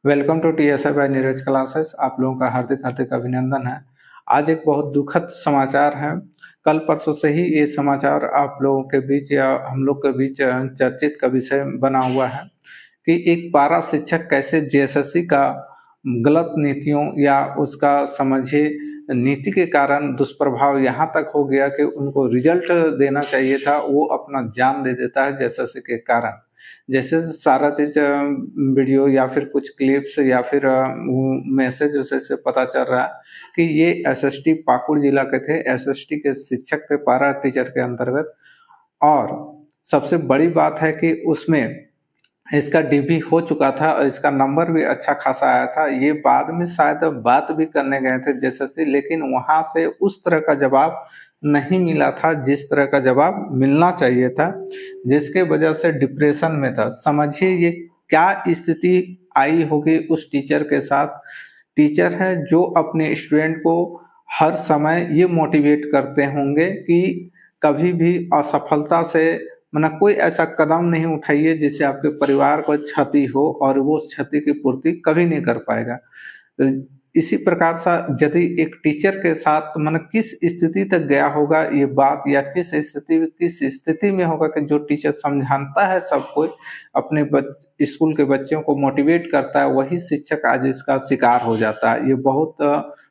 Welcome to TSI by Neeraj classes. आप लोगों का हार्दिक हार्दिक अभिनंदन है। आज एक बहुत दुखद समाचार है। कल परसों से ही ये समाचार आप लोगों के बीच या हम लोग के बीच चर्चित का विषय बना हुआ है कि एक पारा शिक्षक कैसे जेएसएससी का गलत नीतियों या उसका समझिए नीति के कारण दुष्प्रभाव यहाँ तक हो गया कि उनको रिजल्ट देना चाहिए था, वो अपना जान दे देता है जेएसएससी के कारण। जैसे सारा चीज वीडियो या फिर कुछ क्लिप्स या फिर मैसेज उसे से पता चल रहा है कि ये एसएसटी पाकुड़ जिला के थे, एसएसटी के शिक्षक थे पारा टीचर के अंतर्गत। और सबसे बड़ी बात है कि उसमें इसका डीबी हो चुका था और इसका नंबर भी अच्छा खासा आया था। ये बाद में शायद बात भी करने गए थे जैसे, लेकिन वहां से उस तरह का जवाब नहीं मिला था जिस तरह का जवाब मिलना चाहिए था, जिसके वजह से डिप्रेशन में था। समझिए ये क्या स्थिति आई होगी उस टीचर के साथ। टीचर है जो अपने स्टूडेंट को हर समय ये मोटिवेट करते होंगे कि कभी भी असफलता से मतलब कोई ऐसा कदम नहीं उठाइए जिससे आपके परिवार को क्षति हो और वो क्षति की पूर्ति कभी नहीं कर पाएगा। इसी प्रकार से यदि एक टीचर के साथ मतलब किस स्थिति तक गया होगा ये बात, या किस स्थिति में होगा कि जो टीचर समझाता है सबको, अपने स्कूल के बच्चों को मोटिवेट करता है, वही शिक्षक आज इसका शिकार हो जाता है। ये बहुत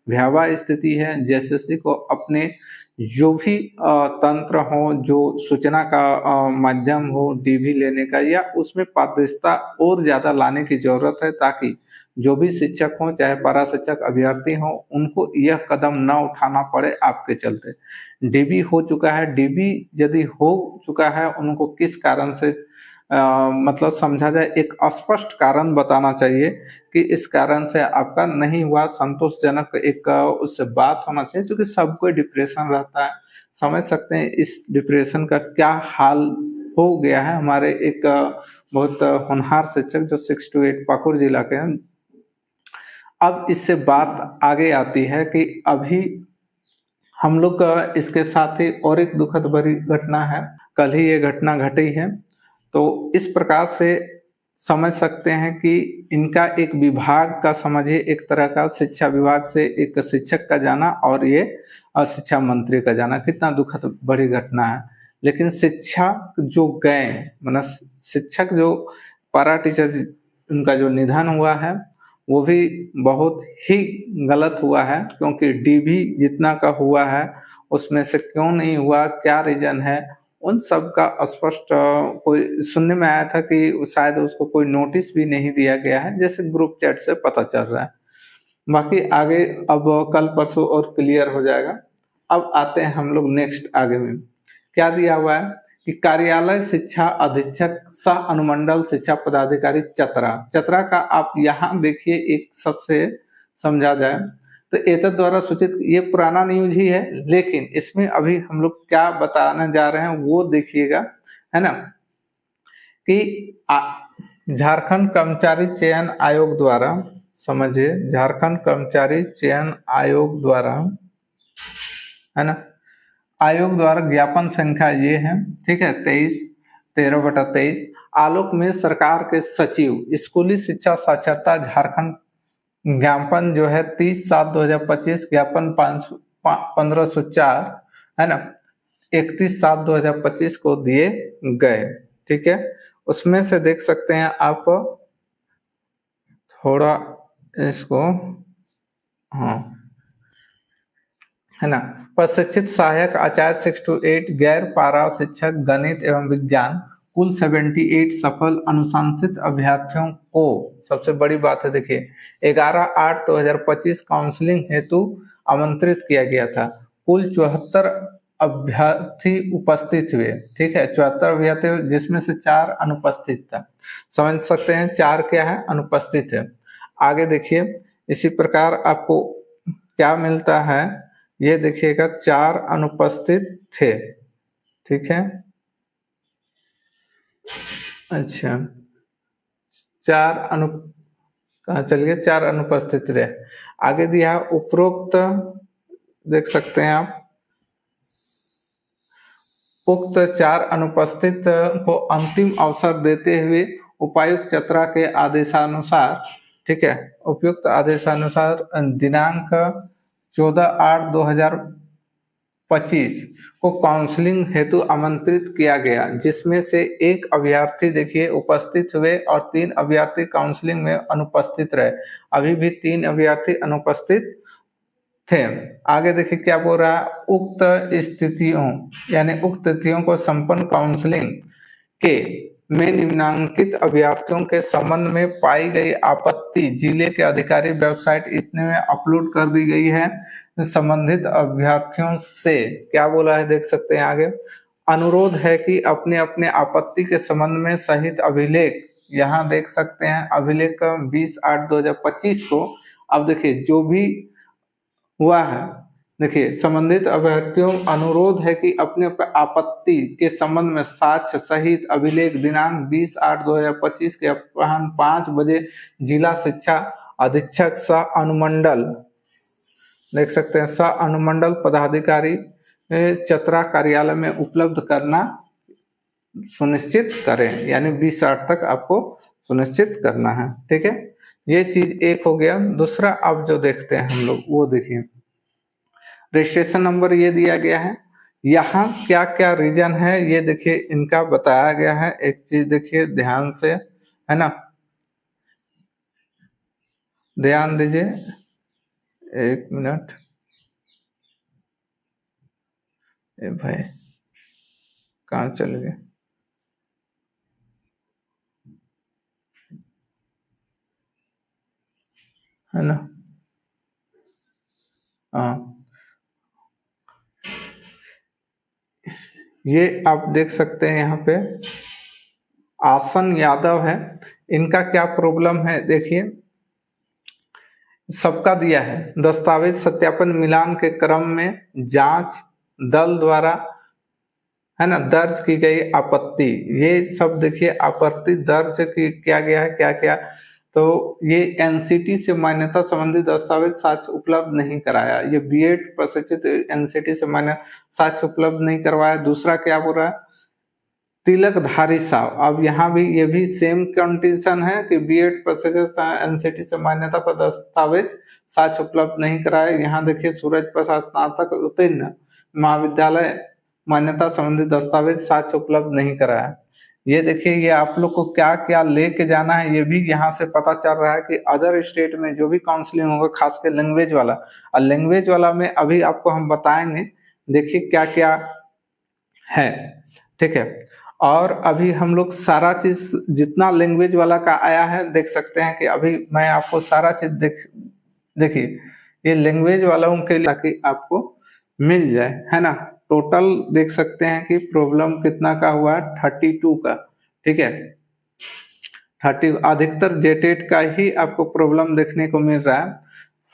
भयावह स्थिति है। जेएसएससी को अपने जो भी तंत्र हो, जो सूचना का माध्यम हो डीवी लेने का, या उसमें पारदर्शिता और ज्यादा लाने की जरूरत है, ताकि जो भी शिक्षक हो चाहे पारा शिक्षक अभ्यर्थी हो उनको यह कदम न उठाना पड़े आपके चलते। डीबी हो चुका है, डीबी यदि हो चुका है उनको किस कारण से मतलब समझा जाए, एक स्पष्ट कारण बताना चाहिए कि इस कारण से आपका नहीं हुआ, संतोषजनक एक उससे बात होना चाहिए, क्योंकि सबको डिप्रेशन रहता है। समझ सकते हैं इस डिप्रेशन का क्या हाल हो गया है हमारे एक बहुत होनहार शिक्षक जो 6 to 8 पाकुड़ जिला के हैं। अब इससे बात आगे आती है कि अभी हम लोग इसके साथ ही और एक दुखद भरी घटना है। कल ही ये घटना घटी है। तो इस प्रकार से समझ सकते हैं कि इनका एक विभाग का समझिए, एक तरह का शिक्षा विभाग से एक शिक्षक का जाना और ये शिक्षा मंत्री का जाना, कितना दुखद बड़ी घटना है। लेकिन शिक्षक जो गए मतलब शिक्षक जो पारा टीचर उनका जो निधन हुआ है वो भी बहुत ही गलत हुआ है, क्योंकि डीबी जितना का हुआ है उसमें से क्यों नहीं हुआ, क्या रीजन है, उन सब का स्पष्ट कोई सुनने में आया था कि शायद उसको कोई नोटिस भी नहीं दिया गया है, जैसे ग्रुप चैट से पता चल रहा है। बाकी आगे अब कल परसों और क्लियर हो जाएगा। अब आते हैं हम लोग नेक्स्ट आगे में क्या दिया हुआ है कि कार्यालय शिक्षा अधीक्षक सह अनुमंडल शिक्षा पदाधिकारी चतरा। चतरा का आप यहाँ देखिए एक सबसे समझा जाए तो एतद द्वारा सूचित, ये पुराना न्यूज ही है लेकिन इसमें अभी हम लोग क्या बताने जा रहे हैं वो देखिएगा, है ना। कि झारखंड कर्मचारी चयन आयोग द्वारा, समझिए झारखंड कर्मचारी चयन आयोग द्वारा, है ना, आयोग द्वारा ज्ञापन संख्या ये है, ठीक है, 13/23 आलोक में सरकार के सचिव स्कूली शिक्षा साक्षरता झारखंड ज्ञापन जो है 30/7/2025 ज्ञापन 1504, है ना, 31/7/2025 को दिए गए। ठीक है, उसमें से देख सकते हैं आप थोड़ा इसको, हाँ, है ना। प्रशिक्षित सहायक आचार्य 6 to 8 गैर पारा शिक्षक गणित एवं विज्ञान कुल 78 सफल अनुशंसित अभ्यर्थियों को, सबसे बड़ी बात है देखिए, 11/8/2025 काउंसलिंग हेतु आमंत्रित किया गया था। कुल 74 अभ्यर्थी उपस्थित हुए, ठीक है, 74 अभ्यर्थी जिसमें से 4 अनुपस्थित था। समझ सकते हैं 4 क्या है, अनुपस्थित है। आगे देखिए इसी प्रकार आपको क्या मिलता है ये देखिएगा, 4 अनुपस्थित थे, ठीक है, अच्छा चलिए 4 अनुपस्थित रहे। आगे दिया उपरोक्त, देख सकते हैं आप, उक्त 4 अनुपस्थित को अंतिम अवसर देते हुए उपायुक्त चतरा के आदेशानुसार, ठीक है। उपयुक्त आदेशानुसार दिनांक 14/8/2025 को काउंसलिंग हेतु आमंत्रित किया गया, जिसमें से एक अभ्यर्थी देखिए उपस्थित हुए और 3 अभ्यर्थी काउंसलिंग में अनुपस्थित रहे। अभी भी 3 अभ्यर्थी अनुपस्थित थे। आगे देखिए क्या बोल रहा है, उक्त स्थितियों यानी उक्त तिथियों को संपन्न काउंसलिंग के में निम्नांकित अभ्यर्थियों के संबंध में पाई गई आपत्ति जिले के अधिकारी वेबसाइट इतने में अपलोड कर दी गई है। संबंधित अभ्यर्थियों से क्या बोला है देख सकते हैं आगे, अनुरोध है कि अपने अपने आपत्ति के संबंध में सहित अभिलेख, यहाँ देख सकते हैं अभिलेख 20/8/2025 को। अब देखिए जो भी हुआ है, देखिए संबंधित अभ्यर्थियों अनुरोध है कि अपने आपत्ति के संबंध में साक्ष्य सहित अभिलेख दिनांक 20/8/2025 के अपराह्न 5 बजे जिला शिक्षा अधीक्षक सह अनुमंडल, देख सकते हैं सह अनुमंडल पदाधिकारी चतरा कार्यालय में उपलब्ध करना सुनिश्चित करें, यानी 20/8 तक आपको सुनिश्चित करना है। ठीक है, ये चीज एक हो गया। दूसरा अब जो देखते हैं हम लोग वो देखिए, रजिस्ट्रेशन नंबर ये दिया गया है, यहाँ क्या क्या रीजन है ये देखिए इनका बताया गया है। एक चीज देखिए ध्यान से, है ना, ध्यान दीजिए, एक मिनट, ए भाई कहाँ चल गए, है ना, हाँ ये आप देख सकते हैं यहाँ पे आसन यादव है, इनका क्या प्रॉब्लम है देखिए, सबका दिया है दस्तावेज सत्यापन मिलान के क्रम में जांच दल द्वारा, है ना, दर्ज की गई आपत्ति, ये सब देखिए आपत्ति दर्ज की किया गया है क्या क्या, तो ये एनसीटी से मान्यता संबंधी दस्तावेज साक्ष्य उपलब्ध नहीं कराया, ये बीएड प्रशिक्षित एनसीटी से मान्य साक्ष्य उपलब्ध नहीं करवाया। दूसरा क्या बोल रहा है, तिलकधारी साहब, अब यहाँ भी ये भी सेम कंडीशन है कि बीएड प्रशिक्षित एनसीटी से मान्यता पर दस्तावेज साक्ष्य उपलब्ध नहीं कराया। यहाँ देखिए सूरज प्रसाद स्नातक उत्तीर्ण महाविद्यालय मान्यता संबंधी दस्तावेज साक्ष्य उपलब्ध नहीं कराया। ये देखिए ये आप लोग को क्या क्या लेके जाना है ये भी यहाँ से पता चल रहा है कि अदर स्टेट में जो भी काउंसलिंग होगा खास कर लैंग्वेज वाला, और लैंग्वेज वाला में अभी आपको हम बताएंगे, देखिए क्या क्या है। ठीक है, और अभी हम लोग सारा चीज जितना लैंग्वेज वाला का आया है देख सकते हैं कि अभी मैं आपको सारा चीज देखिए ये लैंग्वेज वालों के लिए ताकि आपको मिल जाए, है ना। टोटल देख सकते हैं कि प्रॉब्लम कितना का हुआ है, 32 का। ठीक है, 30 अधिकतर जेटेट का ही आपको प्रॉब्लम देखने को मिल रहा है।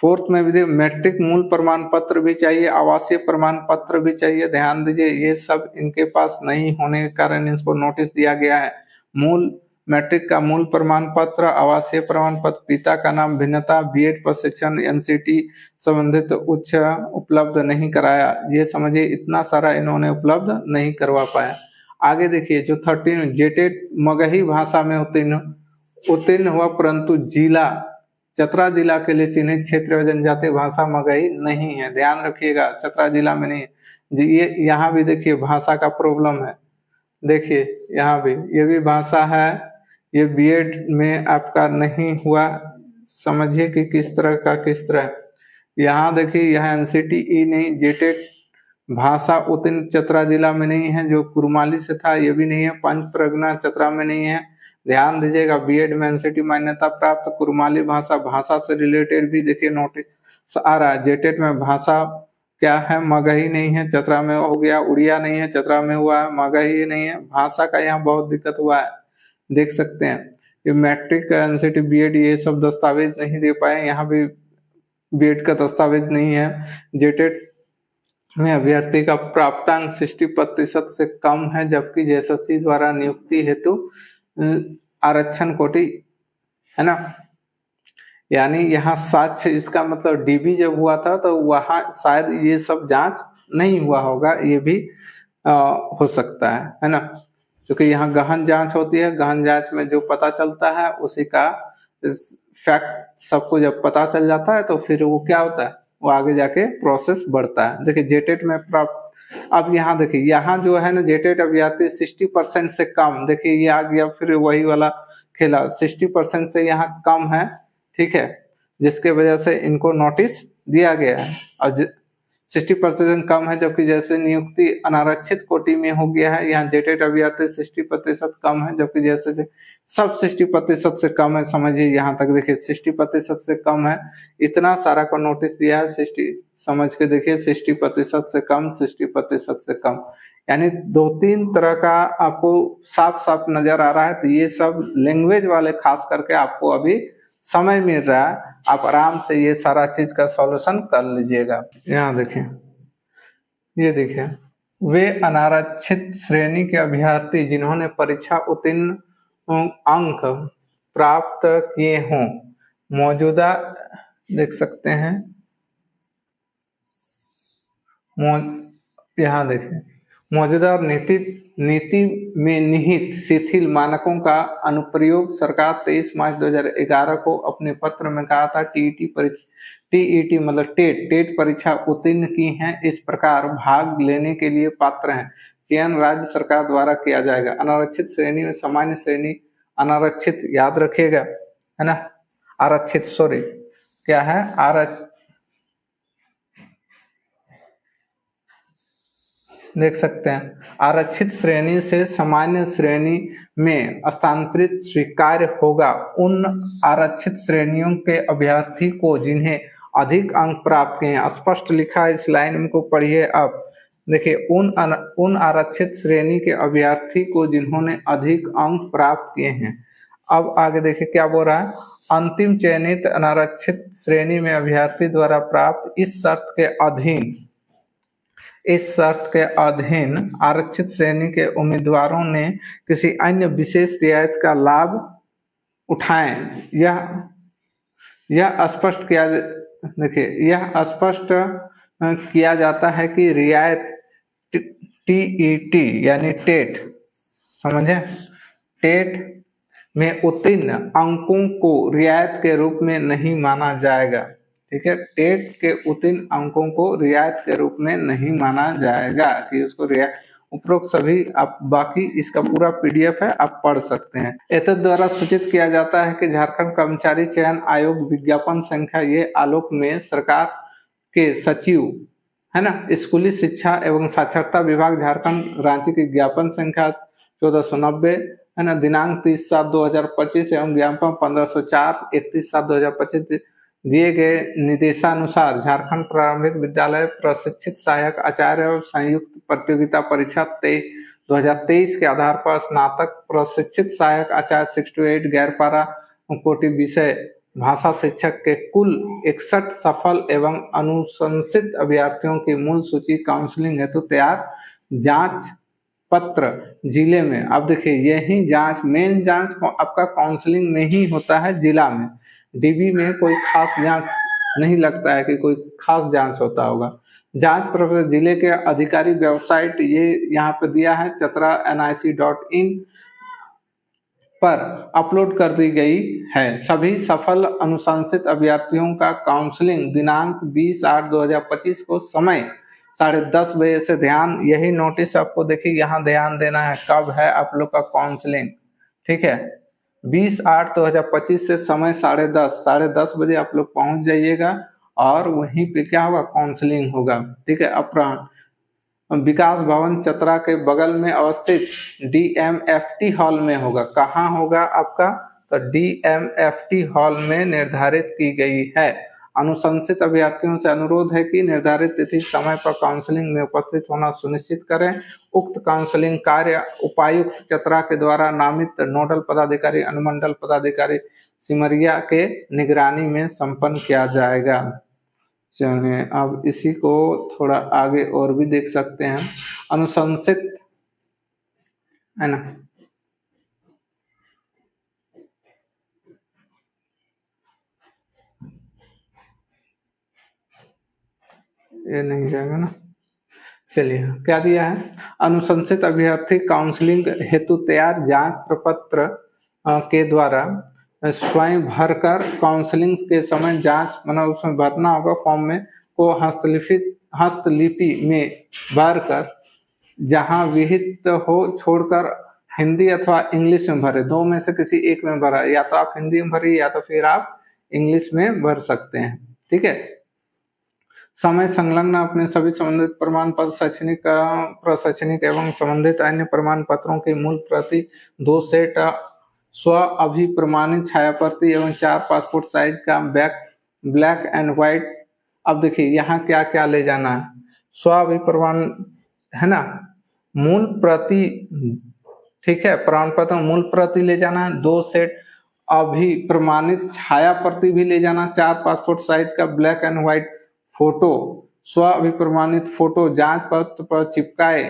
फोर्थ में भी मैट्रिक मूल प्रमाण पत्र भी चाहिए, आवासीय प्रमाण पत्र भी चाहिए, ध्यान दीजिए ये सब इनके पास नहीं होने के कारण इसको नोटिस दिया गया है। मूल मैट्रिक का मूल प्रमाण पत्र, आवासीय प्रमाण पत्र, पिता का नाम, भिन्नता, बीएड प्रशिक्षण, एनसीटी संबंधित उच्च उपलब्ध नहीं कराया। ये समझिए इतना सारा इन्होंने उपलब्ध नहीं करवा पाया। आगे देखिए जो 13 जेटेट मगही भाषा में उत्तीर्ण हुआ परंतु जिला चतरा जिला के लिए चिन्हित क्षेत्र व जनजातीय भाषा मगही नहीं है, ध्यान रखिएगा चतरा जिला में नहीं है जी। ये यहाँ भी देखिए भाषा का प्रॉब्लम है, देखिए यहाँ भी ये भी भाषा है, ये बीएड में आपका नहीं हुआ, समझिए कि किस तरह। यहाँ देखिए यहाँ एनसीटी नहीं, जेटेट भाषा उत्तीर्ण चतरा जिला में नहीं है, जो कुरमाली से था ये भी नहीं है, पंच प्रगना चतरा में नहीं है। ध्यान दीजिएगा बीएड में एनसीटी मान्यता प्राप्त कुरमाली भाषा से रिलेटेड भी देखिए नोटिस आ रहा है। जेटेट में भाषा क्या है, मगही नहीं है, चतरा में हो गया, उड़िया नहीं है, चतरा में हुआ है, मगही नहीं है, भाषा का यहाँ बहुत दिक्कत हुआ है, देख सकते हैं। ये मैट्रिक एनसीटी बीएड ये सब दस्तावेज नहीं दे पाए, यहाँ भी बीएड का दस्तावेज नहीं है। जेटेट में अभ्यर्थी का प्राप्तांक 60% से कम है, जबकि जेएसएससी द्वारा नियुक्ति हेतु आरक्षण कोटि, है ना, यानी यहाँ साक्ष्य, इसका मतलब डीबी जब हुआ था तो वहां शायद ये सब जांच नहीं हुआ होगा, ये भी हो सकता है ना, क्योंकि यहाँ गहन जांच होती है, गहन जांच में जो पता चलता है उसी का फैक्ट सबको जब पता चल जाता है तो फिर वो क्या होता है, वो आगे जाके प्रोसेस बढ़ता है। देखिए जेटेट में प्राप्त, अब यहाँ देखिए यहाँ जो है ना जेटेट अभ्यर्थी 60% से कम, देखिए ये आ गया फिर वही वाला खेला, 60% से यहाँ कम है, ठीक है, जिसके वजह से इनको नोटिस दिया गया है। और 60% कम है, जबकि जैसे नियुक्ति अनारक्षित कोटि में हो गया है, यहाँ जेटेट अभ्यर्थी 60% कम है, जबकि जैसे सब 60% से कम है। समझिए यहाँ तक देखिए 60% से कम है, इतना सारा को नोटिस दिया है। 60 समझ के देखिए 60% से कम, 60% से कम, यानी 2-3 तरह का आपको साफ साफ नजर आ रहा है। तो ये सब लैंग्वेज वाले खास करके आपको अभी समय मिल रहा है, आप आराम से ये सारा चीज का सॉल्यूशन कर लीजिएगा। यहाँ देखिए, ये देखिए, वे अनारक्षित श्रेणी के अभ्यर्थी जिन्होंने परीक्षा उत्तीर्ण अंक प्राप्त किए हों, मौजूदा देख सकते हैं, यहाँ देखिए, मौजूदा नीति में निहित शिथिल मानकों का अनुप्रयोग सरकार 23 मार्च 2011 को अपने पत्र में कहा था। टीईटी मतलब टेट परीक्षा उत्तीर्ण की हैं, इस प्रकार भाग लेने के लिए पात्र हैं। चयन राज्य सरकार द्वारा किया जाएगा। अनारक्षित श्रेणी में सामान्य श्रेणी, अनारक्षित याद रखिएगा, है ना, आरक्षित, सॉरी क्या है, देख सकते हैं, आरक्षित श्रेणी से सामान्य श्रेणी में स्थानांतरित स्वीकार्य होगा उन आरक्षित श्रेणियों के अभ्यर्थी को जिन्हें अधिक अंक प्राप्त किए हैं। स्पष्ट लिखा है इस लाइन में को पढ़िए आप, देखिए, उन आरक्षित श्रेणी के अभ्यर्थी को जिन्होंने अधिक अंक प्राप्त किए हैं। अब आगे देखिए क्या बोल रहा है, अंतिम चयनित अनारक्षित श्रेणी में अभ्यर्थी द्वारा प्राप्त इस शर्त के अधीन आरक्षित श्रेणी के उम्मीदवारों ने किसी अन्य विशेष रियायत का लाभ उठाएं। यह स्पष्ट किया, देखिए, यह स्पष्ट किया जाता है कि रियायत टीईटी यानी टेट, समझे, टेट में उत्तीर्ण अंकों को रियायत के रूप में नहीं माना जाएगा। ठीक है, टेट के उत्तीर्ण अंकों को रियायत के रूप में नहीं माना जाएगा कि उसको रियायत, उपरोक्त सभी आप, बाकी इसका पूरा पीडीएफ है, आप पढ़ सकते हैं। एतद द्वारा सूचित किया जाता है कि झारखंड कर्मचारी चयन आयोग विज्ञापन संख्या ये आलोक में सरकार के सचिव, है ना, स्कूली शिक्षा एवं साक्षरता विभाग झारखंड रांची की ज्ञापन संख्या 1490, है ना, दिनांक 30/7/2025 एवं ज्ञापन 1504 31/7/2025 दिए गए निर्देशानुसार झारखंड प्रारंभिक विद्यालय प्रशिक्षित सहायक आचार्य और संयुक्त प्रतियोगिता परीक्षा 2023 के आधार पर स्नातक प्रशिक्षित सहायक आचार्य 6-8 गैर पारा कोटि विषय भाषा शिक्षक के कुल 61 सफल एवं अनुशंसित अभ्यर्थियों की मूल सूची काउंसलिंग हेतु तैयार। जांच पत्र जिले में, अब देखिए यही जांच, मेन जांच आपका काउंसलिंग में ही होता है जिला में, डीबी में कोई खास जांच नहीं लगता है कि कोई खास जांच होता होगा। जांच प्रक्रिया जिले के अधिकारी वेबसाइट ये यहाँ पे दिया है, chatra.nic.in पर अपलोड कर दी गई है। सभी सफल अनुशंसित अभ्यर्थियों का काउंसलिंग दिनांक 20/8/2025 को समय 10:30 बजे से, ध्यान, यही नोटिस आपको देखिए यहाँ ध्यान देना है, कब है आप लोग का काउंसलिंग, ठीक है, 20/8/2025 से समय 10:30 बजे आप लोग पहुंच जाइएगा और वहीं पे क्या होगा, काउंसलिंग होगा, ठीक है। अपराह्न विकास भवन चतरा के बगल में अवस्थित डीएमएफटी हॉल में होगा। कहाँ होगा आपका, तो डीएमएफटी हॉल में निर्धारित की गई है। अनुशंसित अभ्यर्थियों से अनुरोध है कि निर्धारित तिथि समय पर काउंसलिंग में उपस्थित होना सुनिश्चित करें। उक्त काउंसलिंग कार्य उपायुक्त चतरा के द्वारा नामित नोडल पदाधिकारी अनुमंडल पदाधिकारी सिमरिया के निगरानी में संपन्न किया जाएगा। चलिए अब इसी को थोड़ा आगे और भी देख सकते हैं। अनुशंसित, है ना, ये नहीं जाएगा ना, चलिए क्या दिया है, अनुशंसित अभ्यर्थी काउंसलिंग हेतु तैयार जांच प्रपत्र के द्वारा स्वयं भरकर काउंसलिंग के समय जांच मतलब उसमें भरना होगा फॉर्म में, को हस्तलिपि में भरकर जहां विहित हो छोड़कर हिंदी अथवा इंग्लिश में भरे, दो में से किसी एक में भरा, या तो आप हिंदी में भरिए या तो फिर आप इंग्लिश में भर सकते हैं। ठीक है। समय संलग्न अपने सभी संबंधित प्रमाण पत्र, शैक्षणिक प्रशैक्षणिक एवं संबंधित अन्य प्रमाण पत्रों की मूल प्रति, 2 सेट स्व अभिप्रमाणित छाया प्रति एवं 4 पासपोर्ट साइज का ब्लैक एंड व्हाइट। अब देखिए यहाँ क्या क्या ले जाना है, स्व अभिप्रमाण है ना, मूल प्रति, ठीक है, प्रमाण पत्र मूल प्रति ले जाना है, 2 सेट अभिप्रमाणित छाया प्रति भी ले जाना, 4 पासपोर्ट साइज का ब्लैक एंड व्हाइट फोटो, स्व अभिप्रमाणित फोटो जांच पत्र पर चिपकाए,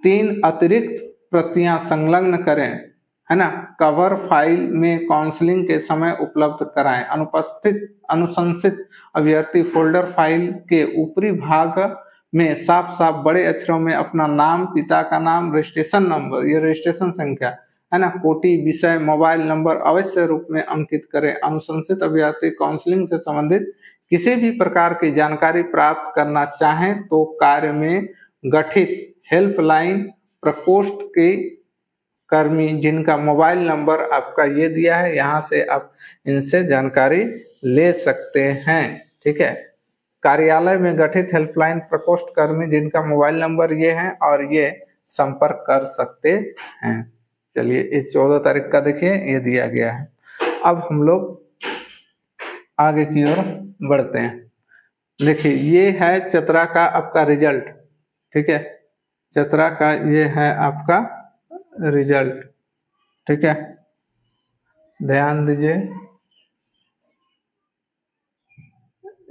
3 अतिरिक्त प्रतियां संलग्न करें, है ना, कवर फाइल में काउंसलिंग के समय उपलब्ध कराएं, अनुशंसित अभ्यर्थी फोल्डर फाइल के ऊपरी भाग में साफ साफ बड़े अक्षरों में अपना नाम, पिता का नाम, रजिस्ट्रेशन नंबर, ये रजिस्ट्रेशन संख्या है ना, कोटि, विषय, मोबाइल नंबर अवश्य रूप में अंकित करें। अनुशंसित अभ्यर्थी काउंसलिंग से संबंधित किसी भी प्रकार की जानकारी प्राप्त करना चाहें तो कार्य में गठित हेल्पलाइन प्रकोष्ठ के कर्मी जिनका मोबाइल नंबर आपका ये दिया है, यहाँ से आप इनसे जानकारी ले सकते हैं। ठीक है। कार्यालय में गठित हेल्पलाइन प्रकोष्ठ कर्मी जिनका मोबाइल नंबर ये है और ये संपर्क कर सकते हैं। चलिए इस 14 तारीख का देखिए ये दिया गया है। अब हम लोग आगे की ओर बढ़ते हैं। देखिए ये है चतरा का आपका रिजल्ट। ठीक है, चतरा का ये है आपका रिजल्ट। ठीक है, ध्यान दीजिए,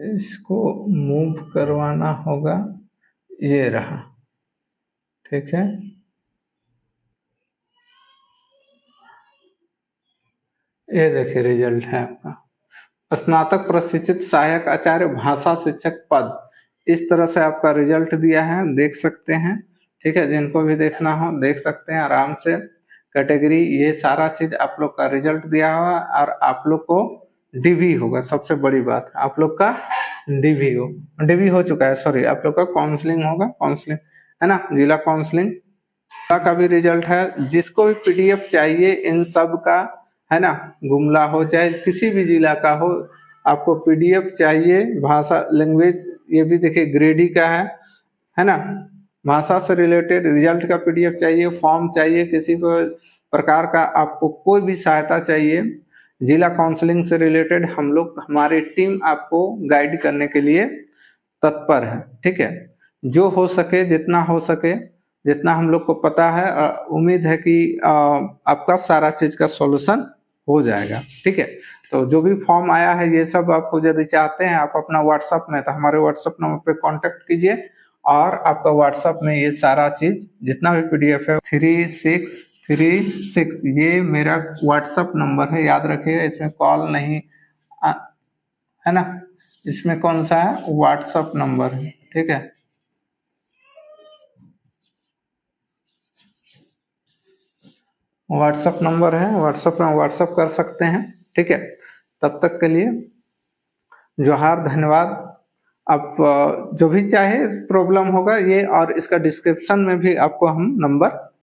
इसको मूव करवाना होगा, ये रहा। ठीक है, ये देखिए रिजल्ट है आपका, स्नातक प्रशिक्षित सहायक आचार्य भाषा शिक्षक पद, इस तरह से आपका रिजल्ट दिया है, देख सकते हैं। ठीक है, जिनको भी देखना हो देख सकते हैं आराम से। कैटेगरी ये सारा चीज आप लोग का रिजल्ट दिया हुआ, और आप लोग को डीवी होगा, सबसे बड़ी बात आप लोग का डीवी हो चुका है, सॉरी, आप लोग का काउंसलिंग होगा, काउंसलिंग है ना, जिला काउंसलिंग का भी रिजल्ट है। जिसको भी पीडीएफ चाहिए इन सब का, है ना, गुमला हो चाहे किसी भी जिला का हो, आपको पीडीएफ चाहिए, भाषा लैंग्वेज, ये भी देखिए ग्रेडी का है ना, भाषा से रिलेटेड रिजल्ट का पीडीएफ चाहिए, फॉर्म चाहिए, किसी प्रकार का आपको कोई भी सहायता चाहिए जिला काउंसलिंग से रिलेटेड, हम लोग हमारी टीम आपको गाइड करने के लिए तत्पर है। ठीक है, जो हो सके, जितना हो सके, जितना हम लोग को पता है, उम्मीद है कि आपका सारा चीज का सॉल्यूशन हो जाएगा। ठीक है, तो जो भी फॉर्म आया है ये सब आपको यदि चाहते हैं आप अपना व्हाट्सएप में, तो हमारे व्हाट्सएप नंबर पे कांटेक्ट कीजिए, और आपका व्हाट्सएप में ये सारा चीज जितना भी पीडीएफ है 3636, ये मेरा व्हाट्सएप नंबर है, याद रखिएगा, इसमें कॉल नहीं है ना, इसमें कौन सा है, व्हाट्सएप नंबर है। ठीक है, व्हाट्सएप नंबर है, व्हाट्सएप में व्हाट्सएप कर सकते हैं। ठीक है, तब तक के लिए जोहार, धन्यवाद। आप जो भी चाहे प्रॉब्लम होगा ये, और इसका डिस्क्रिप्शन में भी आपको हम नंबर